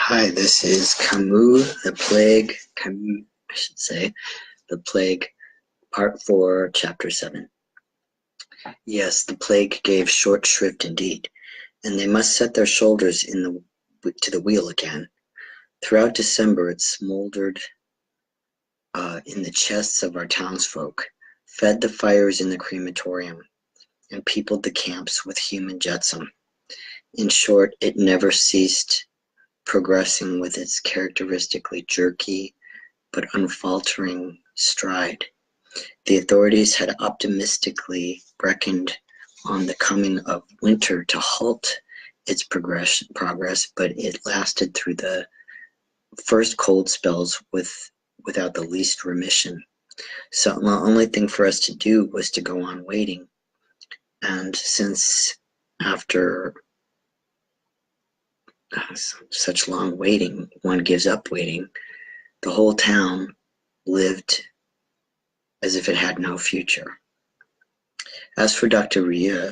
Hi, this is Camus, the Plague, Camus, I should say, the Plague, Part 4, Chapter 7. Yes, the plague gave short shrift indeed, and they must set their shoulders to the wheel again. Throughout December it smoldered in the chests of our townsfolk, fed the fires in the crematorium, and peopled the camps with human jetsam. In short, it never ceased progressing with its characteristically jerky but unfaltering stride. The authorities had optimistically reckoned on the coming of winter to halt its progress, but it lasted through the first cold spells without the least remission. So the only thing for us to do was to go on waiting. And since after such long waiting, one gives up waiting, the whole town lived as if it had no future. As for Dr. Rieu,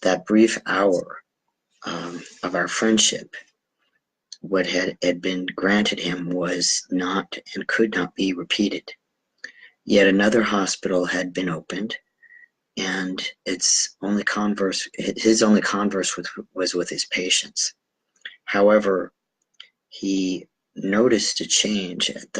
that brief hour of our friendship, what had been granted him was not and could not be repeated. Yet another hospital had been opened, and his only converse was with his patients. However, he noticed a change at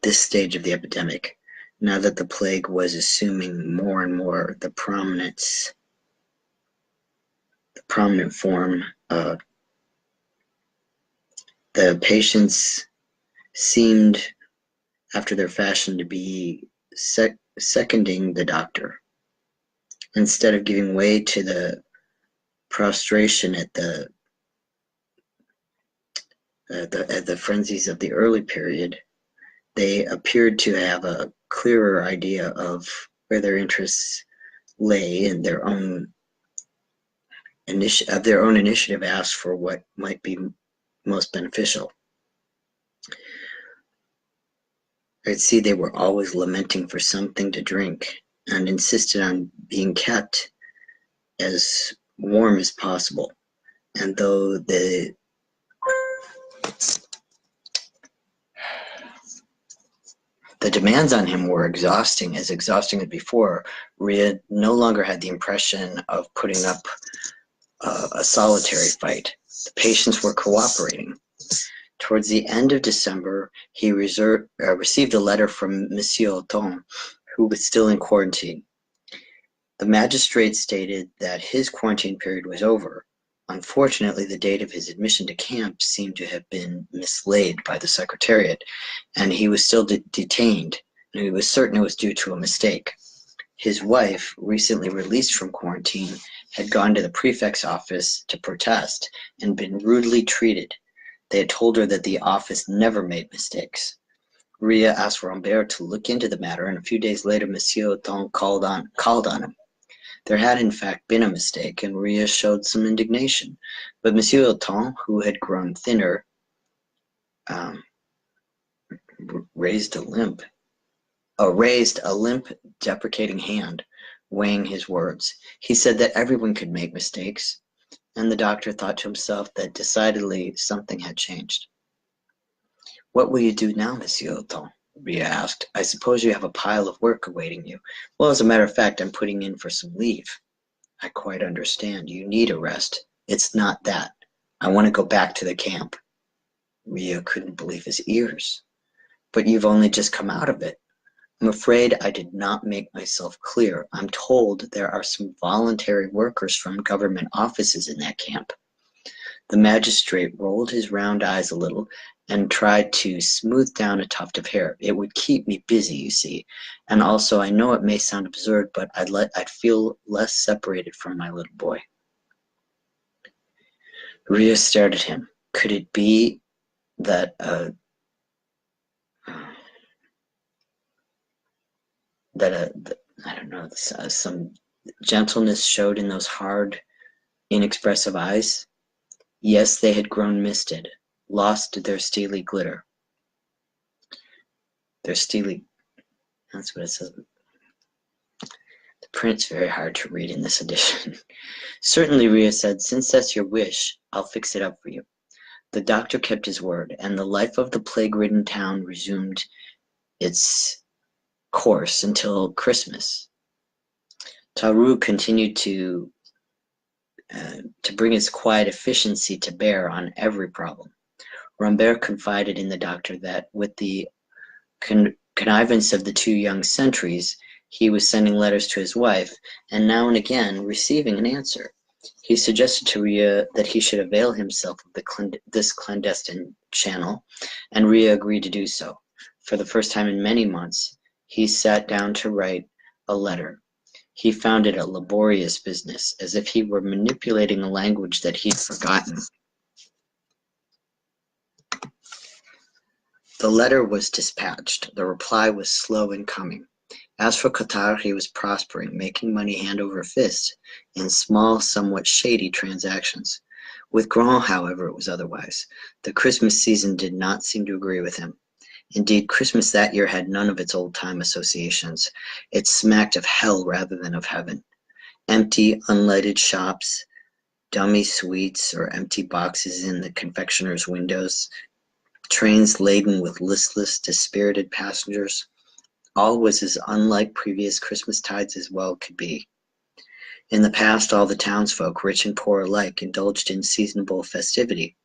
this stage of the epidemic, now that the plague was assuming more and more the prominent form. The patients seemed, after their fashion, to be seconding the doctor, instead of giving way to the prostration at the frenzies of the early period. They appeared to have a clearer idea of where their interests lay, and their own initiative asked for what might be most beneficial. I'd see they were always lamenting for something to drink, and insisted on being kept as warm as possible. And though the demands on him were exhausting as before, Rieu no longer had the impression of putting up a solitary fight. The patients were cooperating. Towards the end of December, he received a letter from Monsieur Auton, who was still in quarantine. The magistrate stated that his quarantine period was over. Unfortunately, the date of his admission to camp seemed to have been mislaid by the Secretariat, and he was still detained, and he was certain it was due to a mistake. His wife, recently released from quarantine, had gone to the prefect's office to protest and been rudely treated. They had told her that the office never made mistakes. Rieu asked Rambert to look into the matter, and a few days later Monsieur Auton called on him. There had in fact been a mistake, and Rieu showed some indignation. But Monsieur Auton, who had grown thinner, raised a limp, deprecating hand, weighing his words. He said that everyone could make mistakes, and the doctor thought to himself that decidedly something had changed. "What will you do now, Monsieur Auton?" Rieu asked. "I suppose you have a pile of work awaiting you." "Well, as a matter of fact, I'm putting in for some leave." "I quite understand. You need a rest." "It's not that. I want to go back to the camp." Rieu couldn't believe his ears. "But you've only just come out of it." "I'm afraid I did not make myself clear. I'm told there are some voluntary workers from government offices in that camp." The magistrate rolled his round eyes a little and tried to smooth down a tuft of hair. "It would keep me busy, you see. And also, I know it may sound absurd, but I'd feel less separated from my little boy." Rieu stared at him. Could it be that some gentleness showed in those hard, inexpressive eyes? Yes, they had grown misted, lost their steely glitter. That's what it says. Print's very hard to read in this edition. Certainly, Ria said, since that's your wish, I'll fix it up for you. The doctor kept his word, and the life of the plague-ridden town resumed its course until Christmas. Taru continued to bring his quiet efficiency to bear on every problem. Rambert confided in the doctor that, with the connivance of the two young sentries, he was sending letters to his wife, and now and again receiving an answer. He suggested to Ria that he should avail himself of this clandestine channel, and Ria agreed to do so. For the first time in many months, he sat down to write a letter. He found it a laborious business, as if he were manipulating a language that he'd forgotten. The letter was dispatched. The reply was slow in coming. As for Qatar, he was prospering, making money hand over fist in small, somewhat shady transactions. With Grand, however, it was otherwise. The Christmas season did not seem to agree with him. Indeed, Christmas that year had none of its old-time associations. It smacked of hell rather than of heaven. Empty, unlighted shops, dummy sweets or empty boxes in the confectioner's windows, trains laden with listless, dispirited passengers. All was as unlike previous Christmas tides as well could be. In the past, all the townsfolk, rich and poor alike, indulged in seasonable festivity.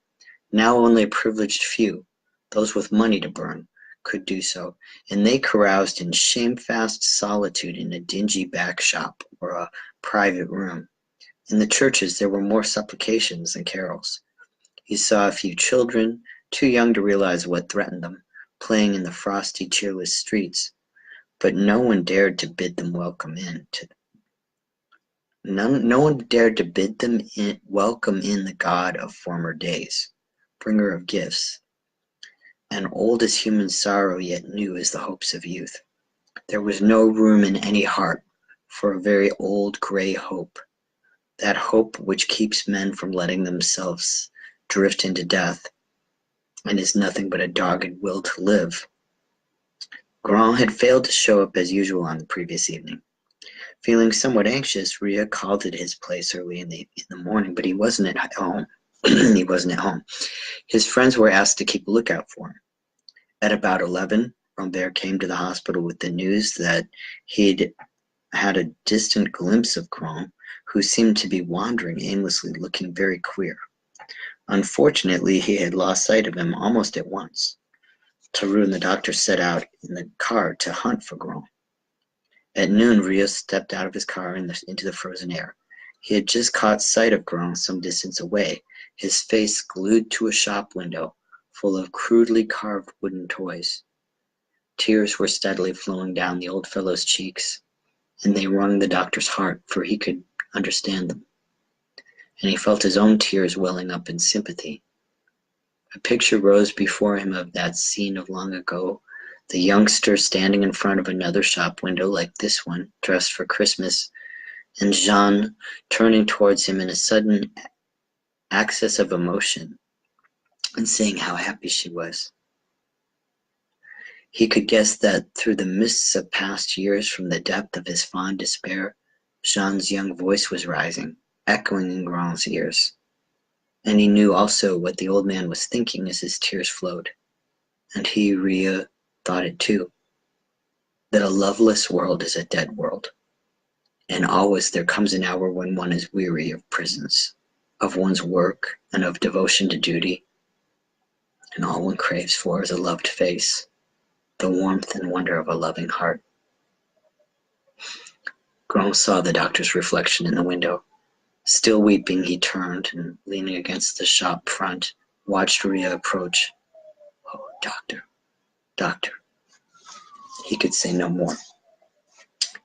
Now only a privileged few, those with money to burn, could do so, and they caroused in shamefast solitude in a dingy back shop or a private room. In the churches there were more supplications than carols. He saw a few children, too young to realize what threatened them, playing in the frosty, cheerless streets, but no one dared to bid them welcome in. No one dared to bid them welcome in the God of former days, bringer of gifts, and old as human sorrow, yet new as the hopes of youth. There was no room in any heart for a very old gray hope, that hope which keeps men from letting themselves drift into death, and is nothing but a dogged will to live. Grand had failed to show up as usual on the previous evening. Feeling somewhat anxious, Ria called at his place early in the morning, but he wasn't at home. He wasn't at home. His friends were asked to keep a lookout for him. At about 11, Rambert came to the hospital with the news that he'd had a distant glimpse of Grand, who seemed to be wandering aimlessly, looking very queer. Unfortunately, he had lost sight of him almost at once. Taru and the doctor set out in the car to hunt for Grand. At noon, Ria stepped out of his car into the frozen air. He had just caught sight of Grand some distance away, his face glued to a shop window full of crudely carved wooden toys. Tears were steadily flowing down the old fellow's cheeks, and they wrung the doctor's heart, for he could understand them. And he felt his own tears welling up in sympathy. A picture rose before him of that scene of long ago, the youngster standing in front of another shop window like this one, dressed for Christmas, and Jeanne turning towards him in a sudden access of emotion and saying how happy she was. He could guess that through the mists of past years, from the depth of his fond despair, Jeanne's young voice was rising, echoing in Grand's ears. And he knew also what the old man was thinking as his tears flowed. And he, Ria, thought it too, that a loveless world is a dead world. And always there comes an hour when one is weary of prisons, of one's work, and of devotion to duty. And all one craves for is a loved face, the warmth and wonder of a loving heart. Grand saw the doctor's reflection in the window. Still weeping, he turned and, leaning against the shop front, watched Ria approach. Oh, doctor, doctor. He could say no more.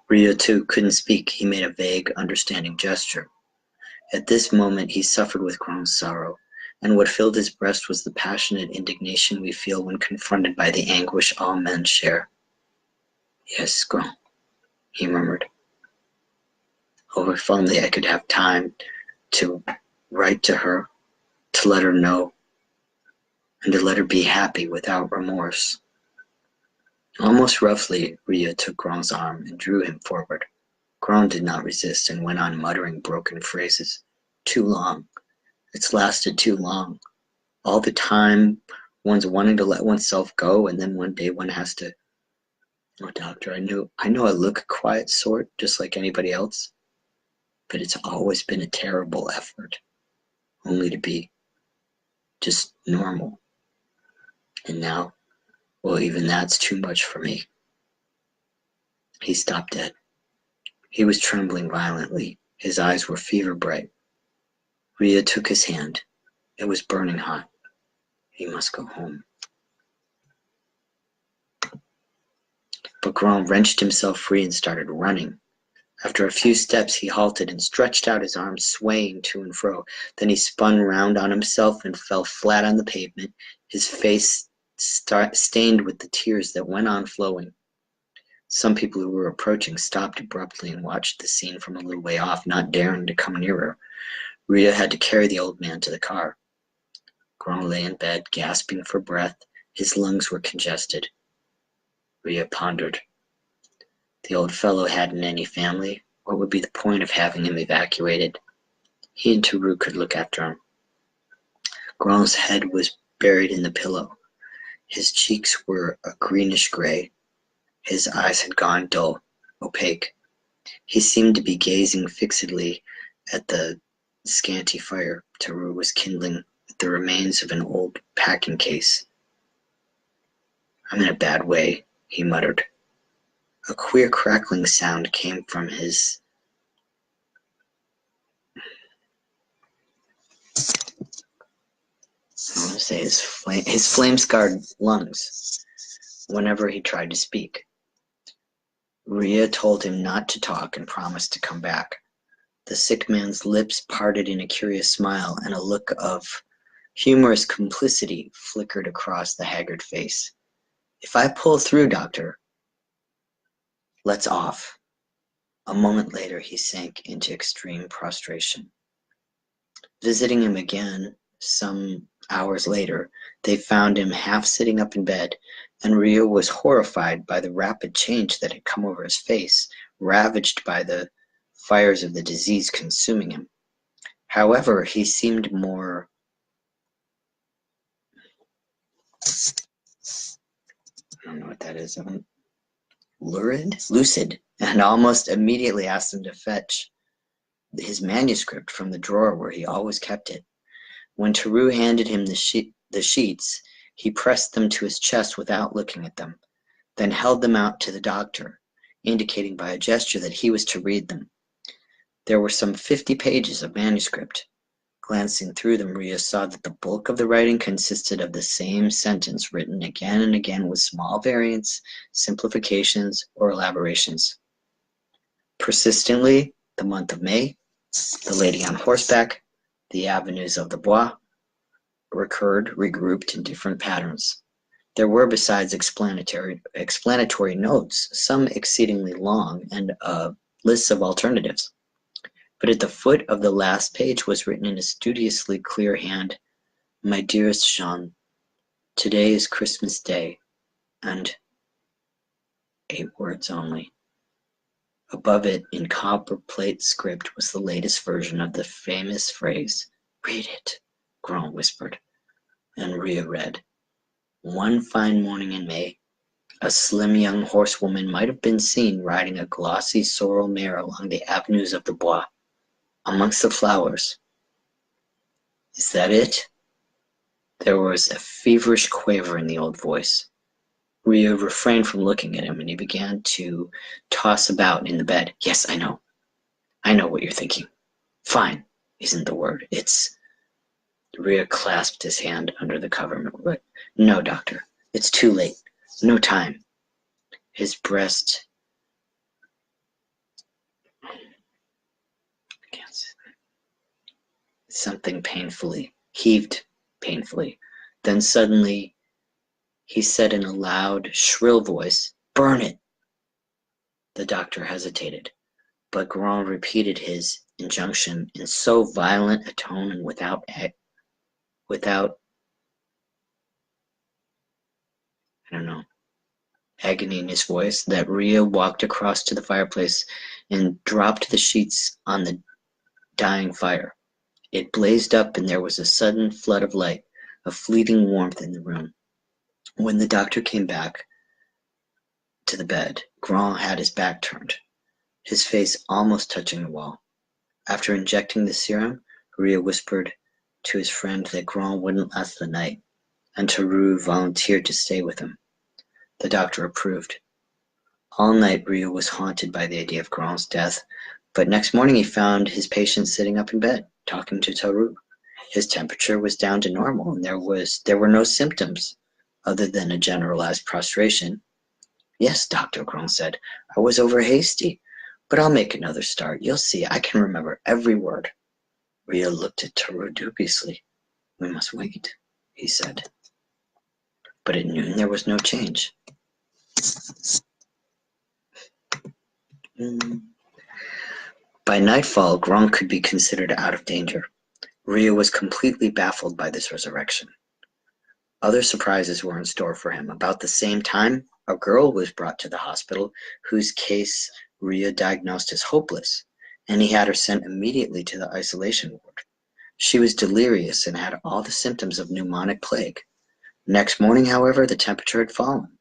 Ria, too, couldn't speak. He made a vague, understanding gesture. At this moment, he suffered with Grand's sorrow, and what filled his breast was the passionate indignation we feel when confronted by the anguish all men share. Yes, Grand, he murmured. Oh, if only I could have time to write to her, to let her know, and to let her be happy without remorse. Almost roughly, Ria took Grand's arm and drew him forward. Grand did not resist and went on muttering broken phrases. Too long. It's lasted too long. All the time one's wanting to let oneself go, and then one day one has to. Oh, doctor, I know I look a quiet sort, just like anybody else, but it's always been a terrible effort, only to be just normal. And now, well, even that's too much for me. He stopped dead. He was trembling violently. His eyes were fever bright. Ria took his hand. It was burning hot. He must go home. But Grand wrenched himself free and started running. After a few steps, he halted and stretched out his arms, swaying to and fro. Then he spun round on himself and fell flat on the pavement, his face stained with the tears that went on flowing. Some people who were approaching stopped abruptly and watched the scene from a little way off, not daring to come nearer. Ria had to carry the old man to the car. Grand lay in bed, gasping for breath. His lungs were congested. Ria pondered. The old fellow hadn't any family. What would be the point of having him evacuated? He and Theroux could look after him. Grand's head was buried in the pillow. His cheeks were a greenish gray. His eyes had gone dull, opaque. He seemed to be gazing fixedly at the scanty fire Theroux was kindling with the remains of an old packing case. I'm in a bad way, he muttered. A queer crackling sound came from his his flame-scarred lungs whenever he tried to speak. Ria told him not to talk and promised to come back. The sick man's lips parted in a curious smile, and a look of humorous complicity flickered across the haggard face. If I pull through, doctor, let's off. A moment later, he sank into extreme prostration. Visiting him again some hours later, they found him half sitting up in bed, and Ria was horrified by the rapid change that had come over his face, ravaged by the fires of the disease consuming him. However, he seemed more I don't know what that is. Lucid, and almost immediately asked him to fetch his manuscript from the drawer where he always kept it. When Theroux handed him the sheets, he pressed them to his chest without looking at them, then held them out to the doctor, indicating by a gesture that he was to read them. There were some 50 pages of manuscript. Glancing through them, Ria saw that the bulk of the writing consisted of the same sentence written again and again with small variants, simplifications, or elaborations. Persistently, the month of May, the lady on horseback, the avenues of the Bois, recurred, regrouped in different patterns. There were, besides explanatory notes, some exceedingly long, and lists of alternatives. But at the foot of the last page was written in a studiously clear hand, "My dearest Jean, today is Christmas Day," and 8 words only. Above it, in copperplate script, was the latest version of the famous phrase. "Read it," Grand whispered, and Ria read. One fine morning in May, a slim young horsewoman might have been seen riding a glossy sorrel mare along the avenues of the Bois, amongst the flowers. Is that it? There was a feverish quaver in the old voice. Ria refrained from looking at him, and he began to toss about in the bed. Yes, I know. I know what you're thinking. Fine isn't the word. It's... Ria clasped his hand under the coverlet. But no, doctor. It's too late. No time. His breast... Something heaved painfully. Then suddenly he said in a loud, shrill voice, "Burn it!" The doctor hesitated, but Grand repeated his injunction in so violent a tone and without I don't know. agony in his voice, that Ria walked across to the fireplace and dropped the sheets on the dying fire. It blazed up, and there was a sudden flood of light, a fleeting warmth in the room. When the doctor came back to the bed, Grand had his back turned, his face almost touching the wall. After injecting the serum, Ria whispered to his friend that Grand wouldn't last the night, and Tarou volunteered to stay with him. The doctor approved. All night Ria was haunted by the idea of Grand's death, but next morning he found his patient sitting up in bed, talking to Tarou. His temperature was down to normal, and there were no symptoms other than a generalized prostration. "Yes, doctor," Grand said, "I was over hasty, but I'll make another start. You'll see, I can remember every word." Ria looked at Tarou dubiously. "We must wait," he said. But at noon there was no change. By nightfall, Grand could be considered out of danger. Ria was completely baffled by this resurrection. Other surprises were in store for him. About the same time, a girl was brought to the hospital whose case Ria diagnosed as hopeless, and he had her sent immediately to the isolation ward. She was delirious and had all the symptoms of pneumonic plague. Next morning, however, the temperature had fallen.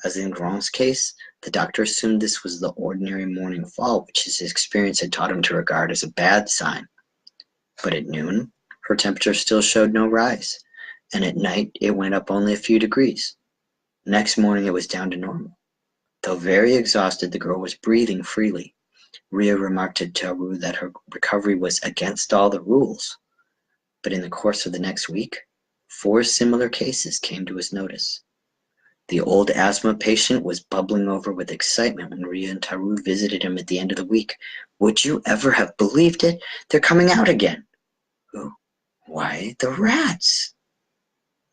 As in Grand's case, the doctor assumed this was the ordinary morning fall, which his experience had taught him to regard as a bad sign. But at noon, her temperature still showed no rise, and at night it went up only a few degrees. Next morning it was down to normal. Though very exhausted, the girl was breathing freely. Ria remarked to Tarou that her recovery was against all the rules. But in the course of the next week, 4 similar cases came to his notice. The old asthma patient was bubbling over with excitement when Ria and Tarou visited him at the end of the week. "Would you ever have believed it? They're coming out again." "Who?" "Why, the rats."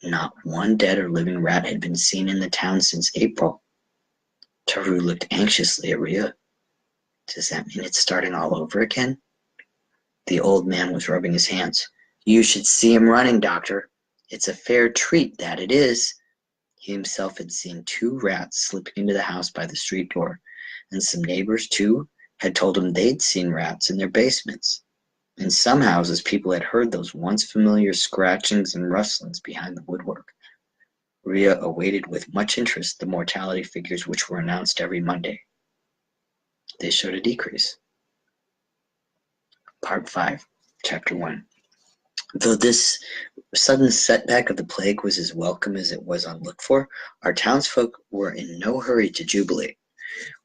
Not one dead or living rat had been seen in the town since April. Tarou looked anxiously at Ria. "Does that mean it's starting all over again?" The old man was rubbing his hands. "You should see him running, doctor. It's a fair treat, that it is." He himself had seen 2 rats slipping into the house by the street door, and some neighbors, too, had told him they'd seen rats in their basements. In some houses, people had heard those once familiar scratchings and rustlings behind the woodwork. Ria awaited with much interest the mortality figures which were announced every Monday. They showed a decrease. Part 5, Chapter 1. Though this sudden setback of the plague was as welcome as it was unlooked for, our townsfolk were in no hurry to jubilate.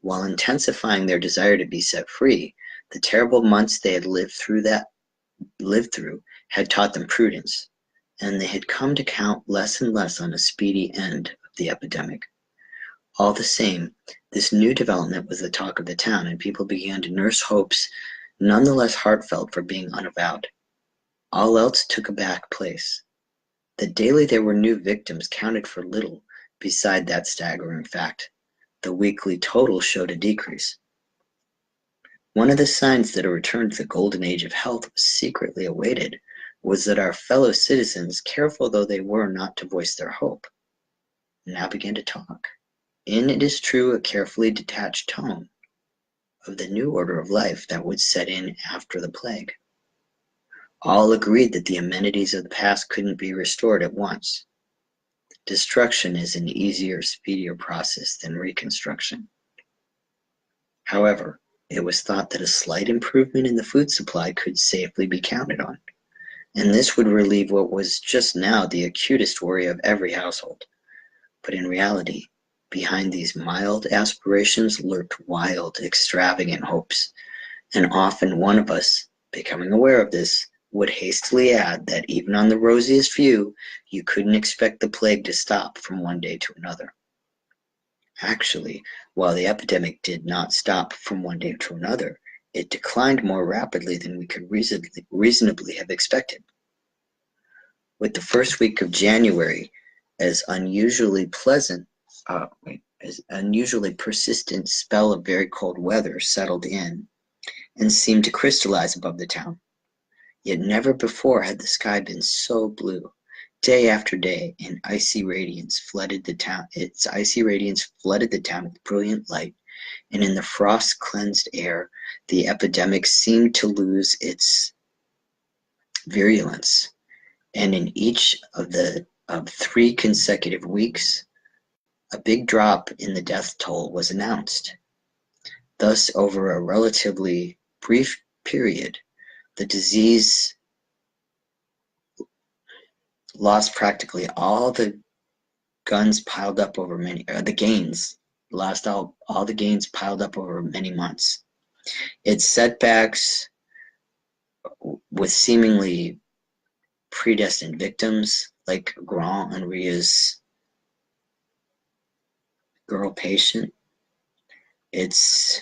While intensifying their desire to be set free, the terrible months they had lived through had taught them prudence, and they had come to count less and less on a speedy end of the epidemic. All the same, this new development was the talk of the town, and people began to nurse hopes none the less heartfelt for being unavowed. All else took a back place. That daily there were new victims counted for little beside that staggering fact. The weekly total showed a decrease. One of the signs that a return to the golden age of health was secretly awaited was that our fellow citizens, careful though they were not to voice their hope, now began to talk, in, it is true, a carefully detached tone, of the new order of life that would set in after the plague. All agreed that the amenities of the past couldn't be restored at once. Destruction is an easier, speedier process than reconstruction. However, it was thought that a slight improvement in the food supply could safely be counted on, and this would relieve what was just now the acutest worry of every household. But in reality, behind these mild aspirations lurked wild, extravagant hopes, and often one of us, becoming aware of this, would hastily add that even on the rosiest view, you couldn't expect the plague to stop from one day to another. Actually, while the epidemic did not stop from one day to another, it declined more rapidly than we could reasonably have expected. With the first week of January, as unusually persistent spell of very cold weather settled in and seemed to crystallize above the town. Yet never before had the sky been so blue. Day after day, its icy radiance flooded the town with brilliant light, and in the frost-cleansed air, the epidemic seemed to lose its virulence. And in each of 3 consecutive weeks, a big drop in the death toll was announced. Thus, over a relatively brief period, the disease lost practically all the gains piled up over many months. Its setbacks with seemingly predestined victims, like Grand Henri's girl patient, its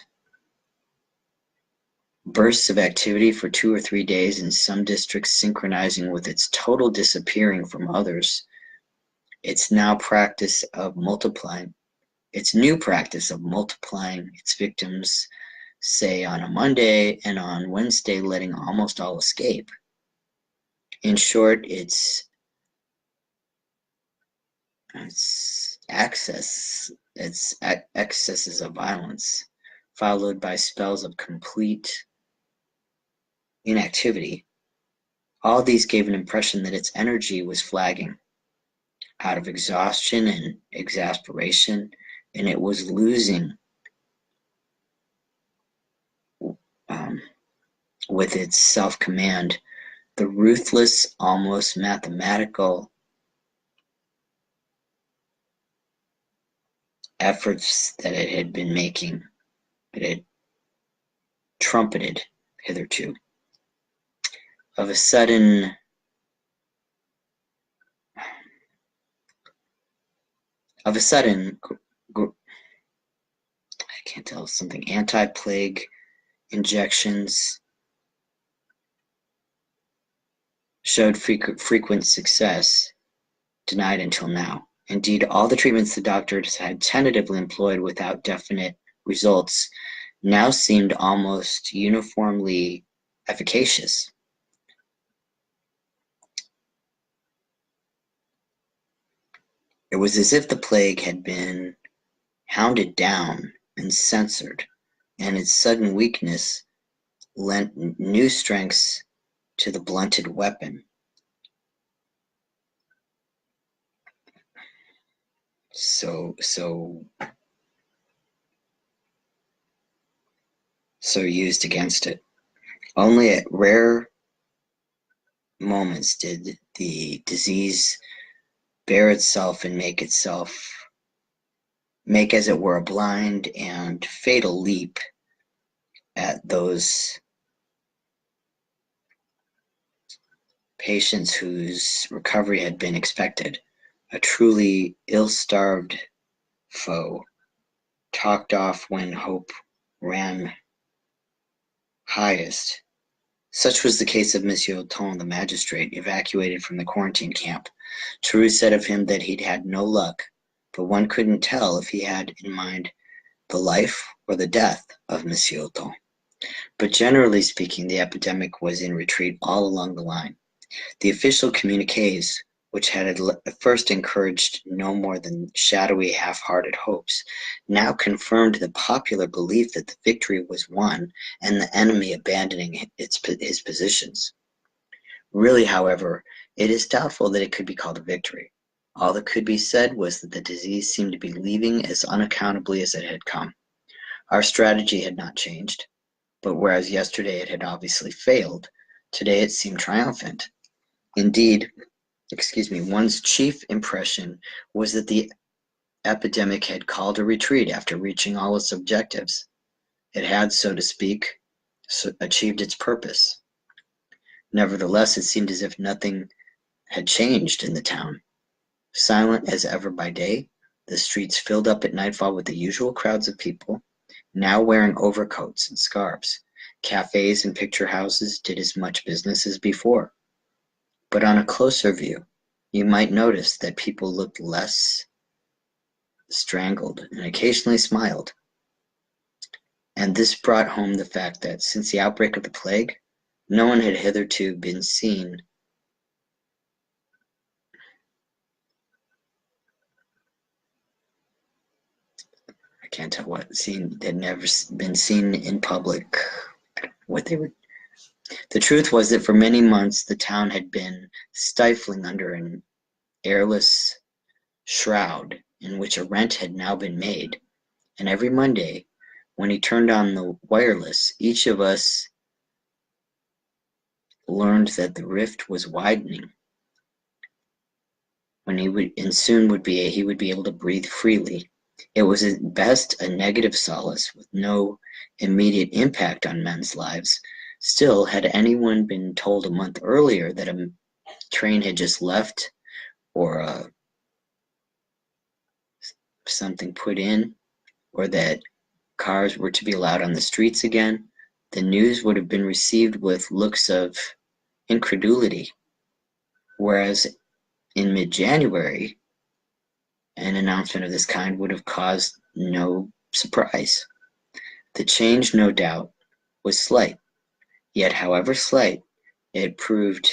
bursts of activity for 2 or 3 days in some districts synchronizing with its total disappearing from others, its new practice of multiplying its victims, say on a Monday, and on Wednesday letting almost all escape. In short, its excesses of violence, followed by spells of complete inactivity, all these gave an impression that its energy was flagging out of exhaustion and exasperation, and it was losing with its self-command the ruthless, almost mathematical efforts that it had been making, it had trumpeted hitherto. Of a sudden, I can't tell, something anti-plague injections showed frequent success, denied until now. Indeed, all the treatments the doctors had tentatively employed without definite results now seemed almost uniformly efficacious. It was as if the plague had been hounded down and censored, and its sudden weakness lent new strengths to the blunted weapon. So used against it. Only at rare moments did the disease bear itself and make as it were a blind and fatal leap at those patients whose recovery had been expected. A truly ill-starved foe, talked off when hope ran highest. Such was the case of Monsieur Ton, the magistrate, evacuated from the quarantine camp. True said of him that he'd had no luck, but one couldn't tell if he had in mind the life or the death of Monsieur Ton. But generally speaking, the epidemic was in retreat all along the line. The official communiques, which had at first encouraged no more than shadowy, half-hearted hopes, now confirmed the popular belief that the victory was won and the enemy abandoning his positions. Really, however, it is doubtful that it could be called a victory. All that could be said was that the disease seemed to be leaving as unaccountably as it had come. Our strategy had not changed, but whereas yesterday it had obviously failed, today it seemed triumphant. Indeed, one's chief impression was that the epidemic had called a retreat after reaching all its objectives. It had, so to speak, achieved its purpose. Nevertheless, it seemed as if nothing had changed in the town. Silent as ever by day, the streets filled up at nightfall with the usual crowds of people, now wearing overcoats and scarves. Cafes and picture houses did as much business as before. But on a closer view, you might notice that people looked less strangled and occasionally smiled. And this brought home the fact that since the outbreak of the plague, no one had hitherto been seen can't tell what seen, had never been seen in public. What they were. The truth was that for many months the town had been stifling under an airless shroud in which a rent had now been made, and every Monday, when he turned on the wireless, each of us learned that the rift was widening. When he would, and soon he would be able to breathe freely. It was at best a negative solace with no immediate impact on men's lives. Still, had anyone been told a month earlier that a train had just left, or something put in, or that cars were to be allowed on the streets again, the news would have been received with looks of incredulity. Whereas in mid-January, an announcement of this kind would have caused no surprise. The change, no doubt, was slight, yet however slight, it proved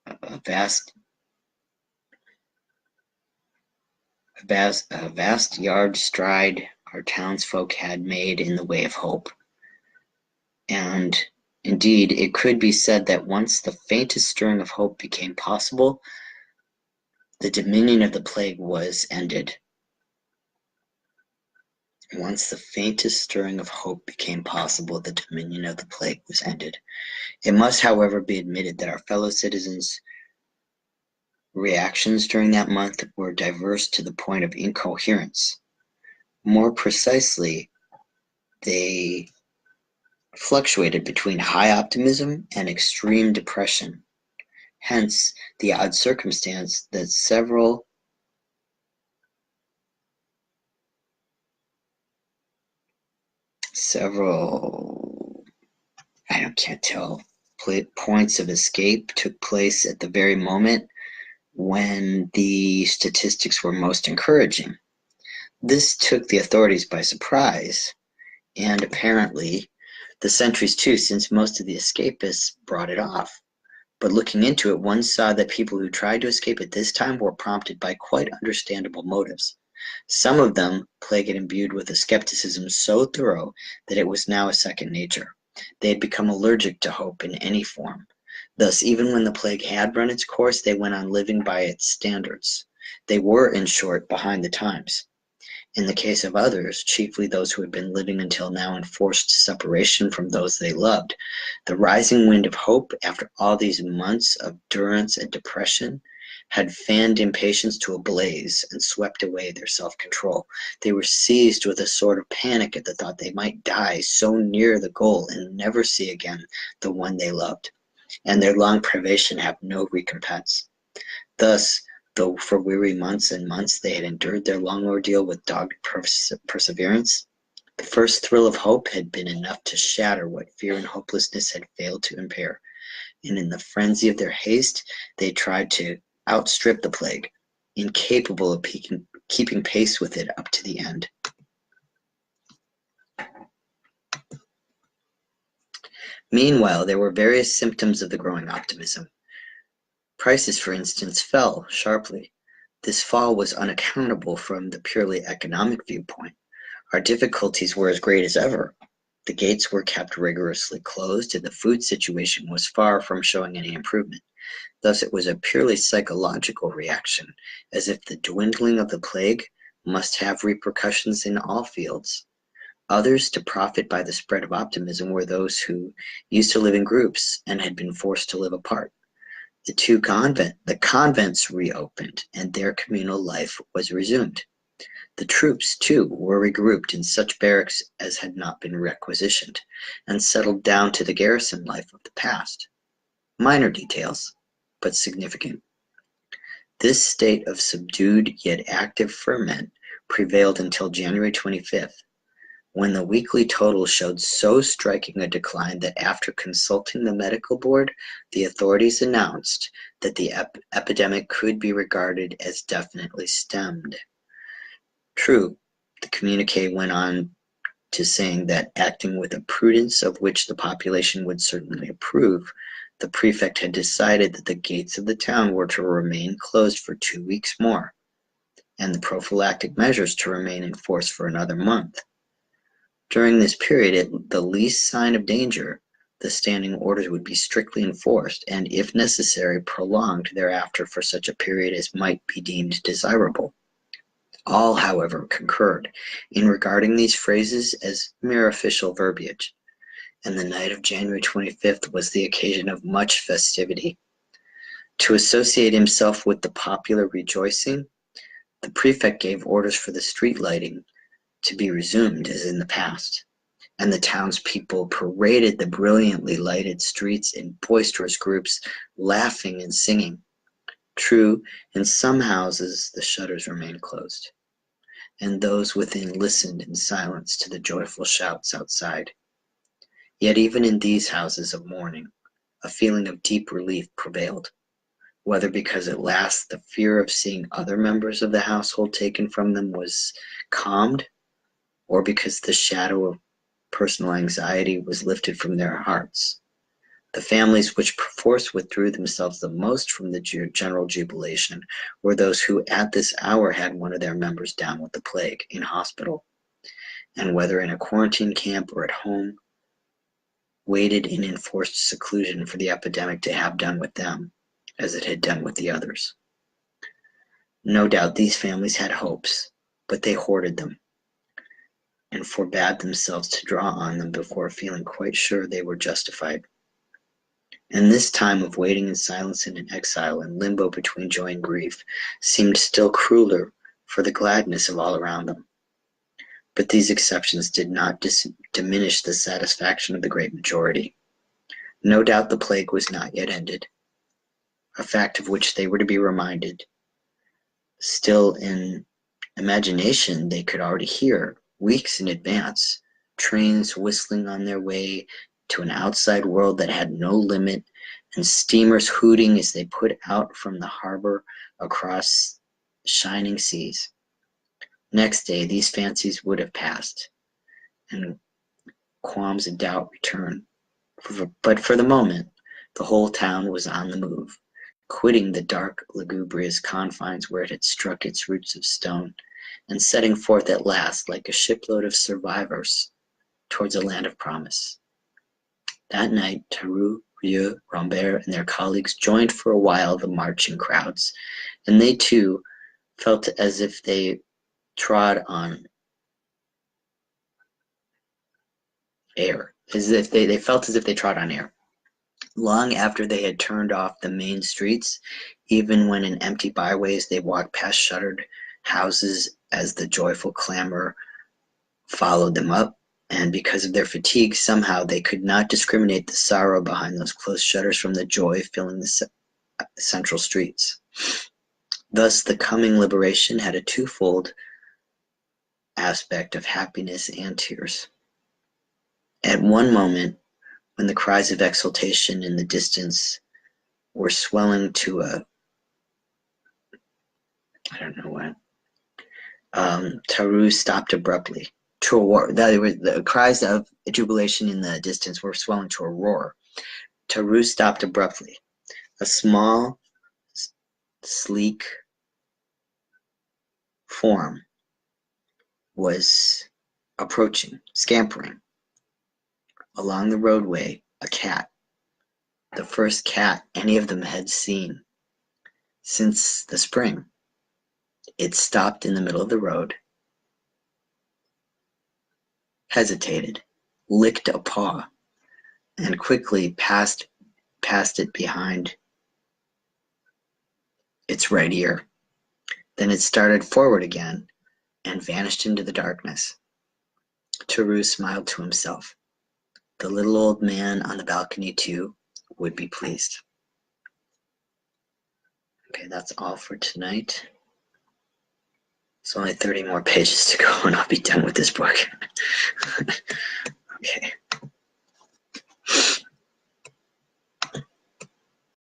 a vast yard stride our townsfolk had made in the way of hope. And indeed, it could be said that once the faintest stirring of hope became possible, the dominion of the plague was ended. Once the faintest stirring of hope became possible, the dominion of the plague was ended. It must, however, be admitted that our fellow citizens' reactions during that month were diverse to the point of incoherence. More precisely, they fluctuated between high optimism and extreme depression. Hence, the odd circumstance that several I can't tell points of escape took place at the very moment when the statistics were most encouraging. This took the authorities by surprise, and apparently the sentries too, since most of the escapists brought it off. But looking into it, one saw that people who tried to escape at this time were prompted by quite understandable motives. Some of them plague had imbued with a skepticism so thorough that it was now a second nature. They had become allergic to hope in any form. Thus, even when the plague had run its course, they went on living by its standards. They were, in short, behind the times. In the case of others, chiefly those who had been living until now in forced separation from those they loved, the rising wind of hope, after all these months of durance and depression, had fanned impatience to a blaze and swept away their self-control. They were seized with a sort of panic at the thought they might die so near the goal and never see again the one they loved, and their long privation have no recompense. Thus, though for weary months and months they had endured their long ordeal with dogged perseverance, the first thrill of hope had been enough to shatter what fear and hopelessness had failed to impair, and in the frenzy of their haste they tried to outstrip the plague, incapable of keeping pace with it up to the end. Meanwhile, there were various symptoms of the growing optimism. Prices, for instance, fell sharply. This fall was unaccountable from the purely economic viewpoint. Our difficulties were as great as ever. The gates were kept rigorously closed, and the food situation was far from showing any improvement. Thus, it was a purely psychological reaction, as if the dwindling of the plague must have repercussions in all fields. Others to profit by the spread of optimism were those who used to live in groups and had been forced to live apart. The convents reopened, and their communal life was resumed. The troops, too, were regrouped in such barracks as had not been requisitioned, and settled down to the garrison life of the past. Minor details, but significant. This state of subdued yet active ferment prevailed until January 25th, when the weekly total showed so striking a decline that after consulting the medical board, the authorities announced that the epidemic could be regarded as definitely stemmed. True, the communique went on to saying that, acting with a prudence of which the population would certainly approve, the prefect had decided that the gates of the town were to remain closed for 2 weeks more, and the prophylactic measures to remain in force for another month. During this period, at the least sign of danger, the standing orders would be strictly enforced and, if necessary, prolonged thereafter for such a period as might be deemed desirable. All, however, concurred in regarding these phrases as mere official verbiage, and the night of January 25th was the occasion of much festivity. To associate himself with the popular rejoicing, the prefect gave orders for the street lighting to be resumed as in the past, and the townspeople paraded the brilliantly lighted streets in boisterous groups, laughing and singing. True, in some houses the shutters remained closed, and those within listened in silence to the joyful shouts outside. Yet even in these houses of mourning, a feeling of deep relief prevailed, whether because at last the fear of seeing other members of the household taken from them was calmed, or because the shadow of personal anxiety was lifted from their hearts. The families which perforce withdrew themselves the most from the general jubilation were those who at this hour had one of their members down with the plague in hospital, and whether in a quarantine camp or at home, waited in enforced seclusion for the epidemic to have done with them, as it had done with the others. No doubt these families had hopes, but they hoarded them, and forbade themselves to draw on them before feeling quite sure they were justified. And this time of waiting in silence and in exile, in limbo between joy and grief, seemed still crueler for the gladness of all around them. But these exceptions did not diminish the satisfaction of the great majority. No doubt the plague was not yet ended, a fact of which they were to be reminded. Still, in imagination, they could already hear, weeks in advance, trains whistling on their way to an outside world that had no limit, and steamers hooting as they put out from the harbor across shining seas. Next day, these fancies would have passed, and qualms of doubt return. But for the moment, the whole town was on the move, quitting the dark, lugubrious confines where it had struck its roots of stone, and setting forth at last, like a shipload of survivors, towards a land of promise. That night, Tarou, Rieux, Rambert, and their colleagues joined for a while the marching crowds, and they too felt as if they trod on air, as if they felt as if they trod on air. Long after they had turned off the main streets, even when in empty byways they walked past shuttered houses as the joyful clamor followed them up, and because of their fatigue, somehow they could not discriminate the sorrow behind those closed shutters from the joy filling the central streets. Thus the coming liberation had a twofold aspect of happiness and tears. At one moment, when the cries of exultation in the distance were swelling to a, I don't know what, Tarou stopped abruptly to a roar. The cries of jubilation in the distance were swelling to a roar. Tarou stopped abruptly. A small, sleek form was approaching, scampering. Along the roadway, a cat, the first cat any of them had seen since the spring. It stopped in the middle of the road, hesitated, licked a paw, and quickly passed it behind its right ear. Then it started forward again and vanished into the darkness. Tarou smiled to himself. The little old man on the balcony, too, would be pleased. Okay, that's all for tonight. It's only 30 more pages to go and I'll be done with this book.